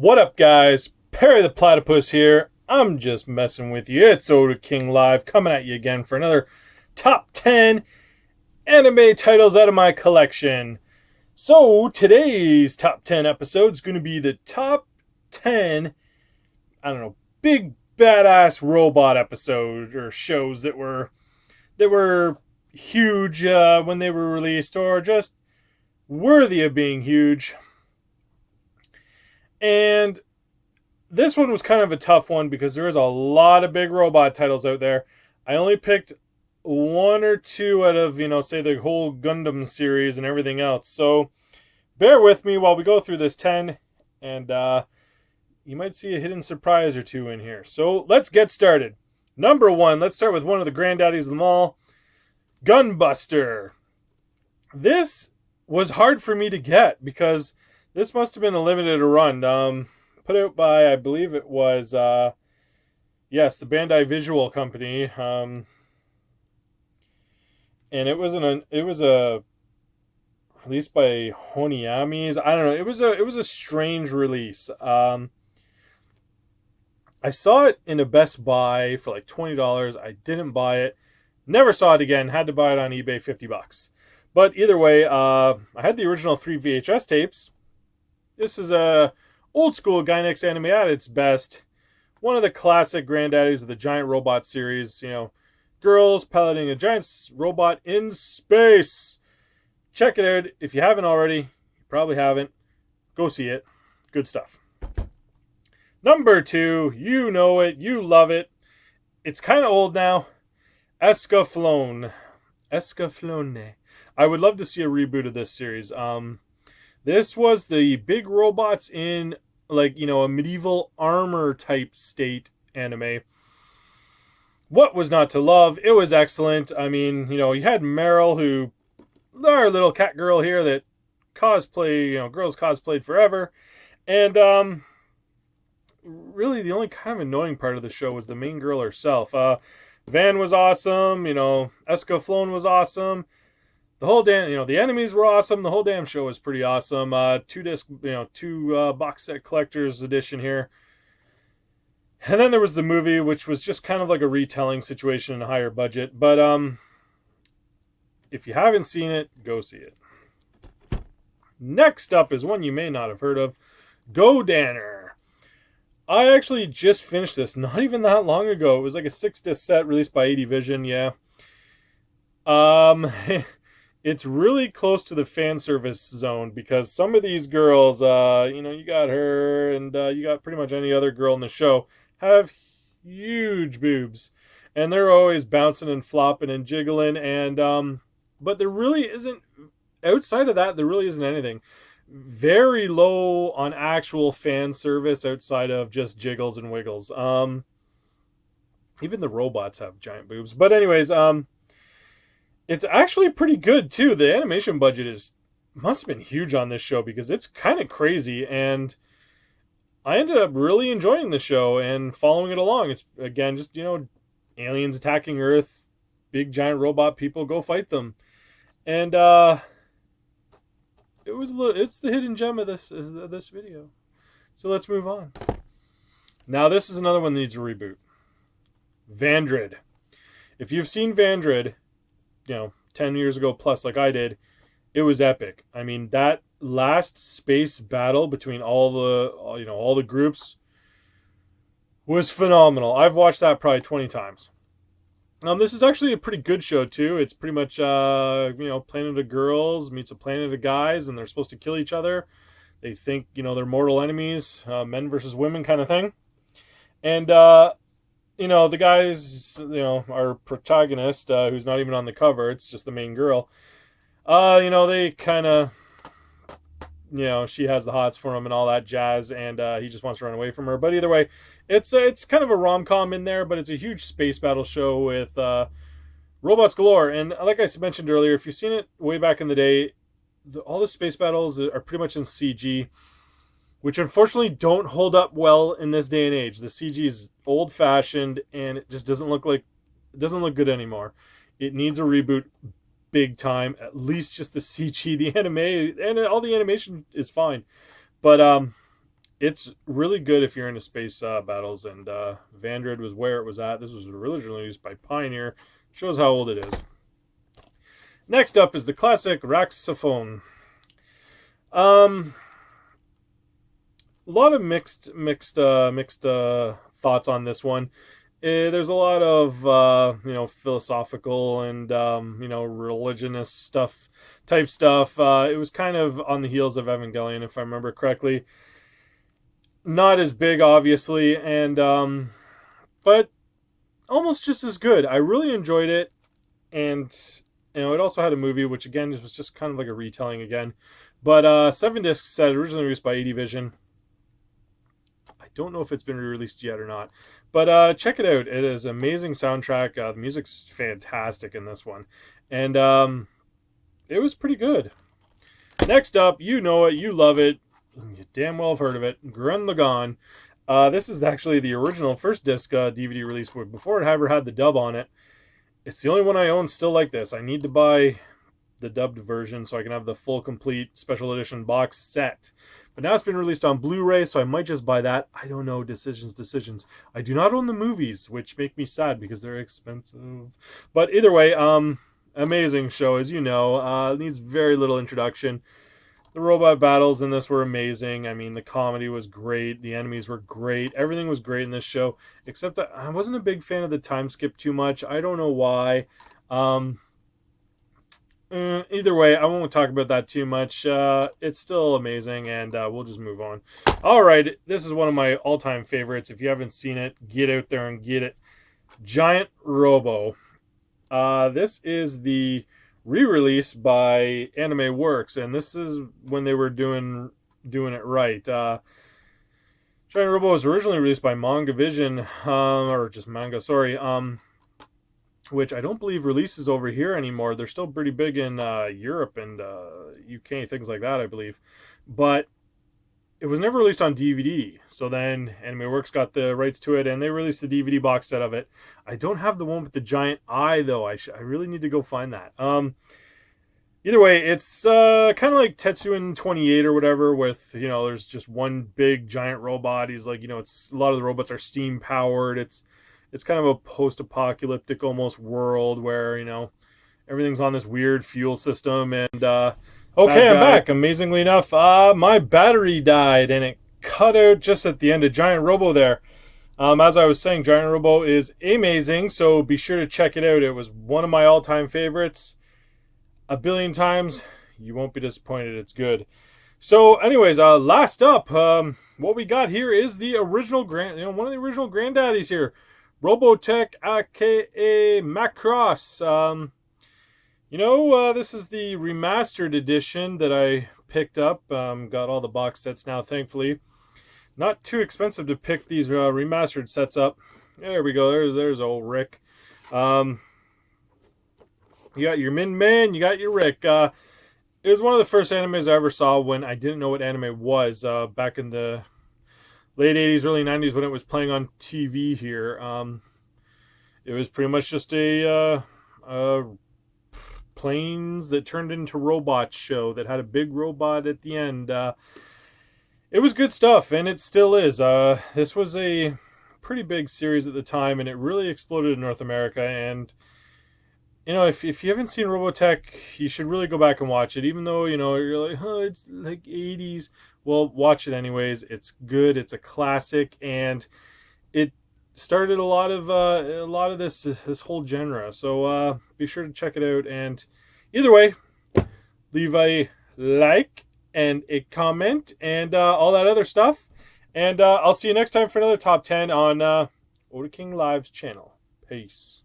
What up, guys? Perry the Platypus here. I'm just messing with you. It's Oda King Live coming at you again for another top 10 anime titles out of my collection. So today's top 10 episode is going to be the top 10, big badass robot episode or shows that were huge when they were released, or just worthy of being huge. And this one was kind of a tough one because there is a lot of big robot titles out there. I only picked one or two out of, say the whole Gundam series and everything else. So bear with me while we go through this 10, and you might see a hidden surprise or two in here. So let's get started. Number 1, let's start with one of the granddaddies of them all, Gunbuster. This was hard for me to get because this must have been a limited run. Put out by, I believe it was, the Bandai Visual Company. And it was released by Honiami's. I don't know. It was a strange release. I saw it in a Best Buy for like $20. I didn't buy it. Never saw it again. Had to buy it on eBay, $50. But either way, I had the original 3 VHS tapes. This is a old school Gainax anime at its best. One of the classic granddaddies of the giant robot series. Girls piloting a giant robot in space. Check it out. If you haven't already, you probably haven't. Go see it. Good stuff. Number 2, you know it. You love it. It's kind of old now. Escaflowne. I would love to see a reboot of this series. This was the big robots in, a medieval armor type state anime. What was not to love? It was excellent. I mean, you had Meryl, who, our little cat girl here that girls cosplayed forever. And really the only kind of annoying part of the show was the main girl herself. Van was awesome. Escaflowne was awesome. The whole damn, the enemies were awesome. The whole damn show was pretty awesome. 2-disc, 2 box set collector's edition here. And then there was the movie, which was just kind of like a retelling situation in a higher budget. But if you haven't seen it, go see it. Next up is one you may not have heard of, Godanner. I actually just finished this not even that long ago. It was like a 6-disc set released by AD-Vision, yeah. It's really close to the fan service zone because some of these girls, you got her and you got pretty much any other girl in the show, have huge boobs. And they're always bouncing and flopping and jiggling. And but there really isn't, outside of that, there really isn't anything. Very low on actual fan service outside of just jiggles and wiggles. Even the robots have giant boobs. But anyways, it's actually pretty good too. The animation budget must have been huge on this show because it's kind of crazy, and I ended up really enjoying the show and following it along. It's again just aliens attacking Earth, big giant robot people, go fight them, and it's the hidden gem of this video. So let's move on. Now this is another one that needs a reboot. Vandred. If you've seen Vandred, 10 years ago plus like I did, it was epic. I mean, that last space battle between all the groups was phenomenal. I've watched that probably 20 times. This is actually a pretty good show too. It's pretty much planet of girls meets a planet of guys, and they're supposed to kill each other. They think they're mortal enemies, men versus women kind of thing. And the guys, our protagonist, who's not even on the cover, it's just the main girl. They kind of, she has the hots for him and all that jazz, and he just wants to run away from her. But either way, it's kind of a rom-com in there, but it's a huge space battle show with robots galore. And like I mentioned earlier, if you've seen it way back in the day, all the space battles are pretty much in CG, which unfortunately don't hold up well in this day and age. The CG is old-fashioned, and it just doesn't look good anymore. It needs a reboot big time. At least just the CG, the anime, and all the animation is fine. But It's really good if you're into space battles, and Vandred was where it was at. This was originally used by Pioneer. Shows how old it is. Next up is the classic Escaflowne. A lot of mixed thoughts on this one. There's a lot of philosophical and religionist type stuff. It was kind of on the heels of Evangelion, if I remember correctly. Not as big, obviously, and but almost just as good. I really enjoyed it, and it also had a movie, which again was just kind of like a retelling again. But 7 disc set, originally released by AD-Vision. I don't know if it's been re-released yet or not, but check it out. It is an amazing soundtrack. The music's fantastic in this one, and it was pretty good. Next up, you know it, you love it, you damn well have heard of it, Grundigon. This is actually the original first disc DVD release before it ever had the dub on it. It's the only one I own still like this. I need to buy the dubbed version so I can have the full complete special edition box set. But now it's been released on Blu-ray, so I might just buy that. I don't know. Decisions. I do not own the movies, which make me sad because they're expensive. But either way, amazing show, as you know. Needs very little introduction. The robot battles in this were amazing. I mean, the comedy was great. The enemies were great. Everything was great in this show, except that I wasn't a big fan of the time skip too much. I don't know why. Either way, I won't talk about that too much. It's still amazing, and we'll just move on. All right, this is one of my all-time favorites. If you haven't seen it, get out there and get it. Giant Robo. This is the re-release by Anime Works, and this is when they were doing it right. Giant Robo was originally released by Manga Vision, or just Manga, sorry, which I don't believe releases over here anymore. They're still pretty big in Europe and UK, things like that, I believe. But it was never released on DVD. So then Anime Works got the rights to it, and they released the DVD box set of it. I don't have the one with the giant eye, though. I really need to go find that. Either way, it's kind of like Tetsuin 28 or whatever, with, there's just one big giant robot. He's like, it's a lot of the robots are steam powered. It's kind of a post-apocalyptic almost world where, everything's on this weird fuel system. And okay, I'm back. Amazingly enough, my battery died and it cut out just at the end of Giant Robo there. As I was saying, Giant Robo is amazing, so be sure to check it out. It was one of my all-time favorites. A billion times. You won't be disappointed. It's good. So anyways, last up, what we got here is the original one of the original granddaddies here. Robotech, aka Macross. This is the remastered edition that I picked up. Got all the box sets now, thankfully. Not too expensive to pick these remastered sets up. There we go. There's old Rick. You got your Min Man. You got your Rick. It was one of the first animes I ever saw when I didn't know what anime was. Back in the late 80s, early 90s, when it was playing on TV here. It was pretty much just a planes that turned into robots show that had a big robot at the end. It was good stuff, and it still is. This was a pretty big series at the time, and it really exploded in North America. And if you haven't seen Robotech, you should really go back and watch it. Even though you're like, oh, it's like 80s. Well, watch it anyways. It's good. It's a classic, and it started a lot of this whole genre. So be sure to check it out. And either way, leave a like and a comment and all that other stuff. And I'll see you next time for another top 10 on Oda King Live's channel. Peace.